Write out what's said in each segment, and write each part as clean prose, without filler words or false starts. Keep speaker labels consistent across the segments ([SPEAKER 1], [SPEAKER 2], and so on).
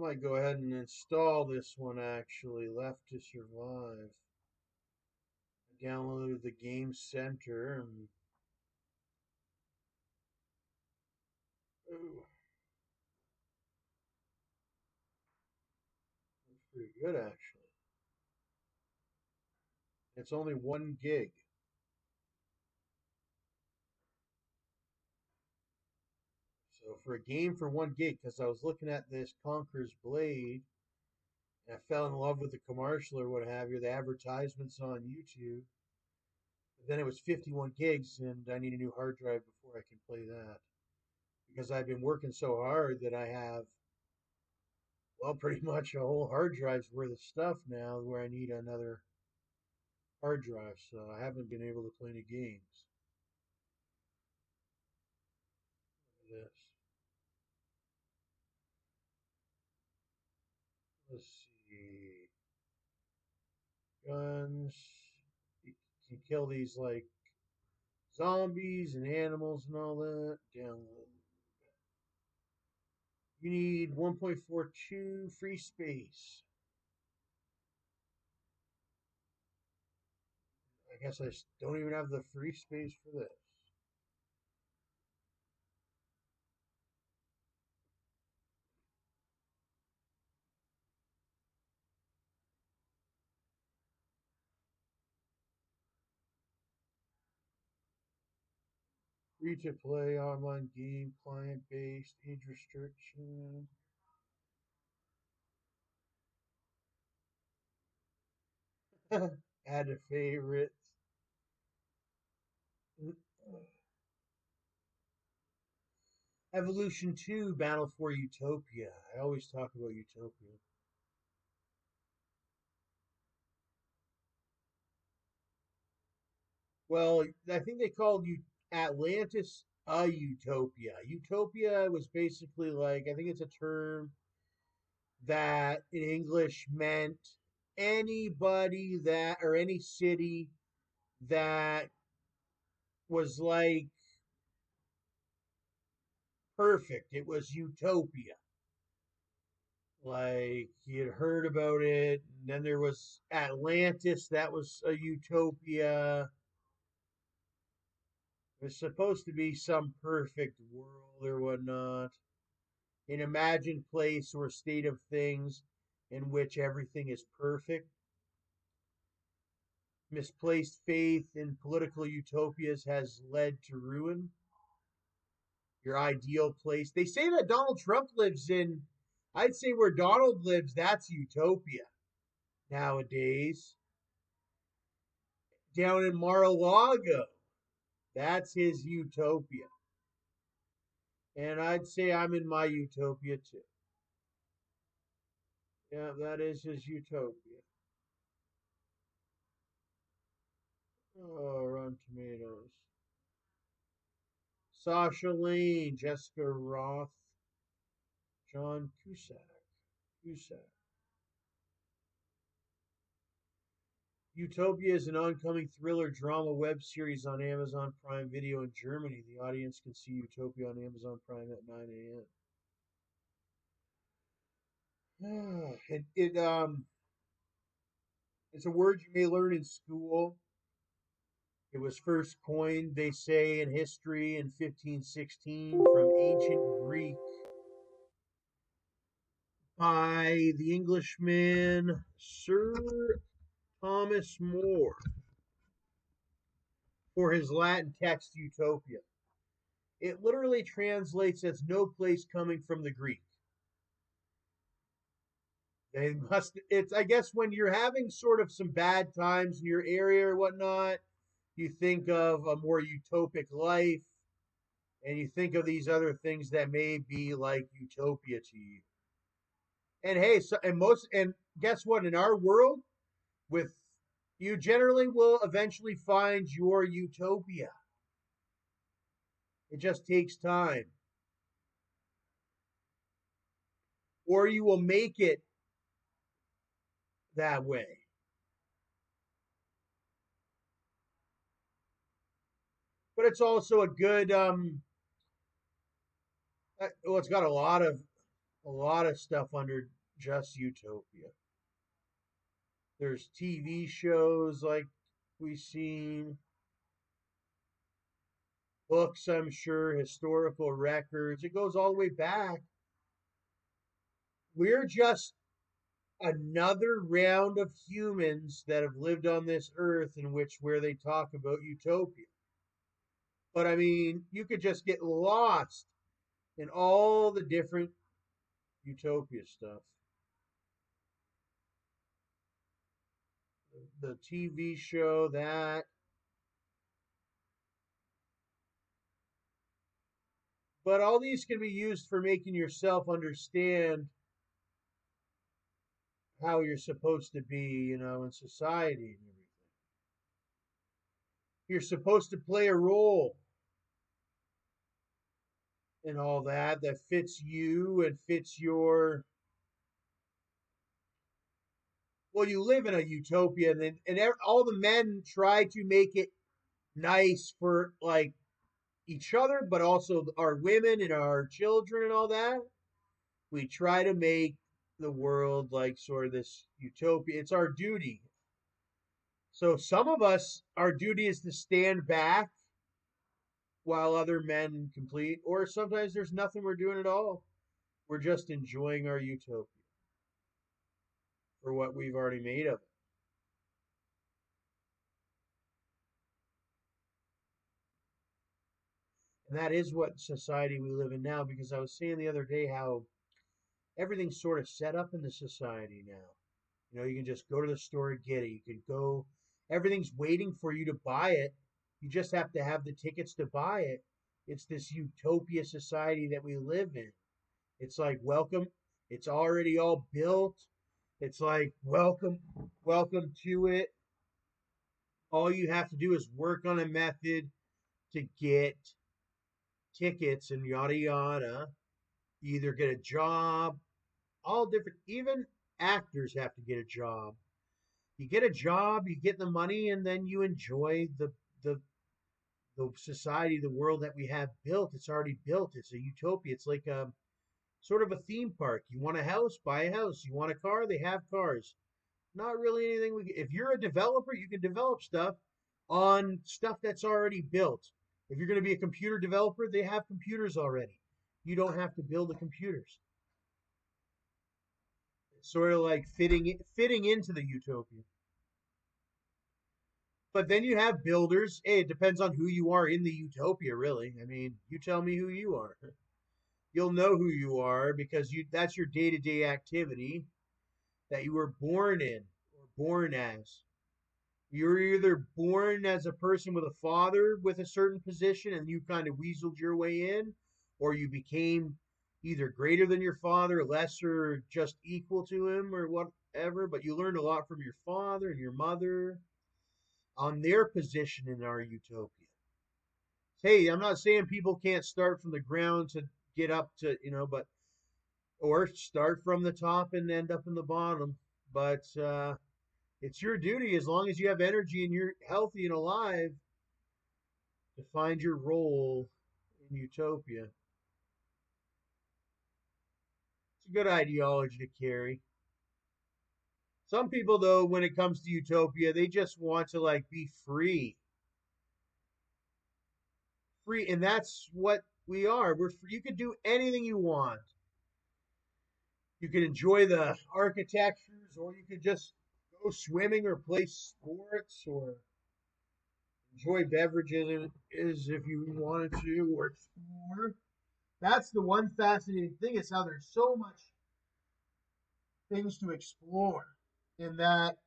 [SPEAKER 1] might go ahead and install this one actually. Left to Survive. I downloaded the Gamecenter and ooh, it's pretty good actually. It's only 1 gig. So for a game for 1 gig, because I was looking at this Conqueror's Blade, and I fell in love with the commercial or what have you, the advertisements on YouTube. But then it was 51 gigs, and I need a new hard drive before I can play that. Because I've been working so hard that I have, well, pretty much a whole hard drive's worth of stuff now where I need another hard drive. So I haven't been able to play any games. Look at this. Let's see. Guns. You can kill these like zombies and animals and all that. Download. You need 1.42 free space. I guess I don't even have the free space for this. Free to play online game, client based, age restriction. Add a favorite. Evolution 2 Battle for Utopia. I always talk about Utopia. Well, I think they called you Atlantis a utopia. Utopia was basically like, I think it's a term that in English meant anybody that or any city that was like perfect. It was utopia. Like you had heard about it. And then there was Atlantis, that was a utopia. It was supposed to be some perfect world or whatnot. An imagined place or state of things in which everything is perfect. Misplaced faith in political utopias has led to ruin. Your ideal place. They say that Donald Trump lives in, I'd say where Donald lives, that's utopia nowadays. Down in Mar-a-Lago, that's his utopia. And I'd say I'm in my utopia too. Yeah, that is his utopia. Oh, Rotten Tomatoes. Sasha Lane, Jessica Roth, John Cusack. Utopia is an oncoming thriller drama web series on Amazon Prime Video in Germany. The audience can see Utopia on Amazon Prime at 9 a.m. It's a word you may learn in school. It was first coined, they say, in history in 1516 from ancient Greek by the Englishman Sir Thomas More for his Latin text Utopia. It literally translates as no place coming from the Greek. They must, it's, I guess, when you're having sort of some bad times in your area or whatnot, you think of a more utopic life and you think of these other things that may be like utopia to you. And hey, so, and most, and guess what? In our world, with you generally will eventually find your utopia. It just takes time. Or you will make it that way. But it's also a good well, it's got a lot of a lot of stuff under just Utopia. There's TV shows like we've seen, books, I'm sure, historical records. It goes all the way back. We're just another round of humans that have lived on this earth in which where they talk about utopia. But I mean, you could just get lost in all the different utopia stuff. The TV show that, but all these can be used for making yourself understand how you're supposed to be, in society and everything. You're supposed to play a role and all that fits you and fits your, well, you live in a utopia, and all the men try to make it nice for like each other, but also our women and our children and all that. We try to make the world like sort of this utopia. It's our duty. So some of us, our duty is to stand back while other men complete, or sometimes there's nothing we're doing at all. We're just enjoying our utopia for what we've already made of it. And that is what society we live in now, because I was saying the other day how everything's sort of set up in the society now. You can just go to the store and get it. You can go, everything's waiting for you to buy it. You just have to have the tickets to buy it. It's this utopia society that we live in. It's like, welcome. It's already all built. It's like, welcome to it. All you have to do is work on a method to get tickets and yada yada. You either get a job, all different, even actors have to get a job. You get a job, you get the money, and then you enjoy the the society, the world that we have built. It's already built. It's a utopia. It's like a sort of a theme park. You want a house, buy a house. You want a car, they have cars. Not really anything. If you're a developer, you can develop stuff on stuff that's already built. If you're going to be a computer developer, they have computers already. You don't have to build the computers. It's sort of like fitting into the utopia. But then you have builders. Hey, it depends on who you are in the utopia, really. I mean, you tell me who you are. You'll know who you are because that's your day-to-day activity that you were born in or born as. You're either born as a person with a father with a certain position and you kind of weaseled your way in, or you became either greater than your father, lesser, just equal to him, or whatever. But you learned a lot from your father and your mother on their position in our utopia. Hey, I'm not saying people can't start from the ground to get up to, but or start from the top and end up in the bottom. But it's your duty, as long as you have energy and you're healthy and alive, to find your role in utopia. It's a good ideology to carry. Some people, though, when it comes to utopia, they just want to like be free. Free, and that's what we are. We're free. You can do anything you want. You can enjoy the architectures, or you could just go swimming or play sports or enjoy beverages if you wanted to, or explore. That's the one fascinating thing is how there's so much things to explore, in that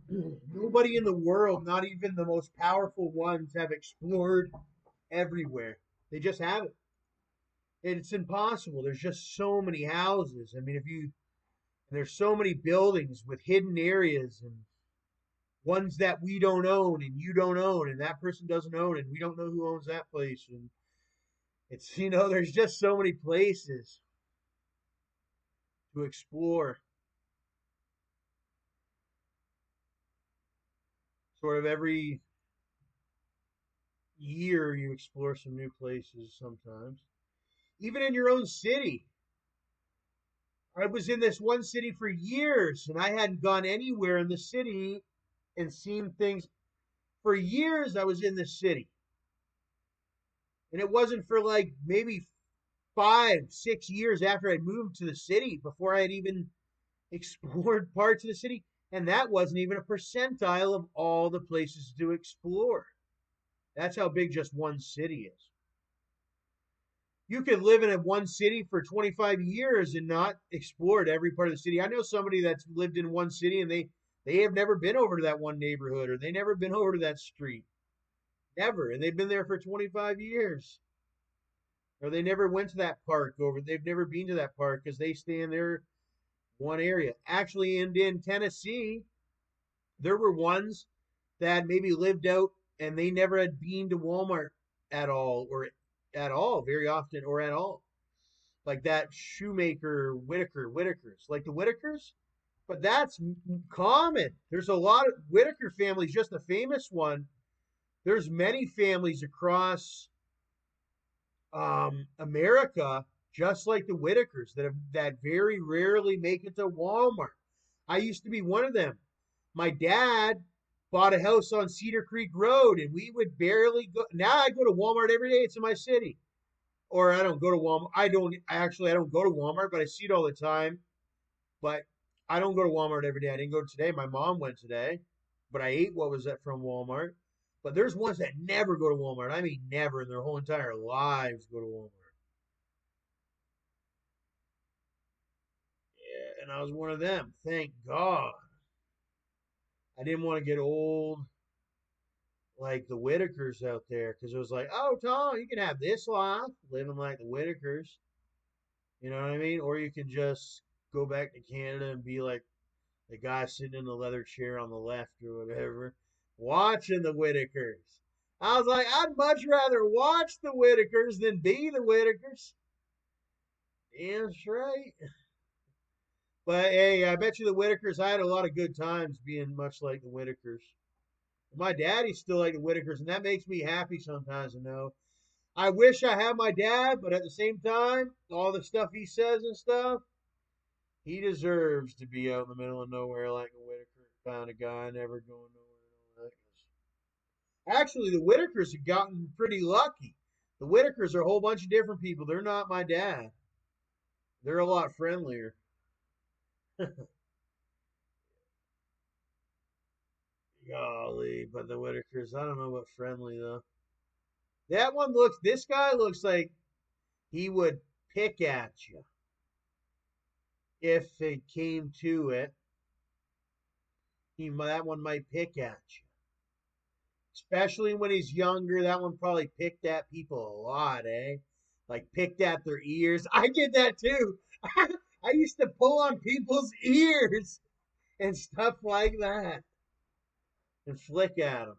[SPEAKER 1] nobody in the world, not even the most powerful ones, have explored everywhere. They just haven't. It's impossible. There's just so many houses. I mean, if you there's so many buildings with hidden areas and ones that we don't own and you don't own and that person doesn't own and we don't know who owns that place, and it's there's just so many places to explore. Sort of every year you explore some new places sometimes. Even in your own city. I was in this one city for years, and I hadn't gone anywhere in the city and seen things for years. I was in the city, and it wasn't for like maybe 5, 6 years after I'd moved to the city before I had even explored parts of the city. And that wasn't even a percentile of all the places to explore. That's how big just one city is. You could live in one city for 25 years and not explored every part of the city. I know somebody that's lived in one city and they have never been over to that one neighborhood or they never been over to that street. Never. And they've been there for 25 years. Or they never went to that park over. They've never been to that park because they stay in their one area. Actually, in Tennessee, there were ones that maybe lived out and they never had been to Walmart at all or at all very often or at all. Like that shoemaker Whittakers, like the Whittakers, but that's common. There's a lot of Whittaker families, just a famous one. There's many families across America, just like the Whittakers, that very rarely make it to Walmart. I used to be one of them. My dad bought a house on Cedar Creek Road, and we would barely go. Now I go to Walmart every day. It's in my city, or I don't go to Walmart. I don't go to Walmart, but I see it all the time. But I don't go to Walmart every day. I didn't go today. My mom went today, but I ate what was that from Walmart. But there's ones that never go to Walmart. I mean, never in their whole entire lives go to Walmart. Yeah, and I was one of them. Thank God. I didn't want to get old like the Whittakers out there because it was like, oh, Tom, you can have this life living like the Whittakers. You know what I mean? Or you can just go back to Canada and be like the guy sitting in the leather chair on the left or whatever, watching the Whittakers. I was like, I'd much rather watch the Whittakers than be the Whittakers. Yeah, that's right. But hey, I bet you the Whittakers, I had a lot of good times being much like the Whittakers. My daddy's still like the Whittakers, and that makes me happy sometimes to know. I wish I had my dad, but at the same time, all the stuff he says and stuff, he deserves to be out in the middle of nowhere like a Whittaker kind of guy, never going nowhere and all that. Actually, the Whittakers have gotten pretty lucky. The Whittakers are a whole bunch of different people. They're not my dad. They're a lot friendlier. Golly, but the Whittakers, I don't know what friendly though. This guy looks like he would pick at you if it came to it. That one might pick at you. Especially when he's younger, that one probably picked at people a lot, eh? Like picked at their ears. I get that too. I used to pull on people's ears and stuff like that and flick at them.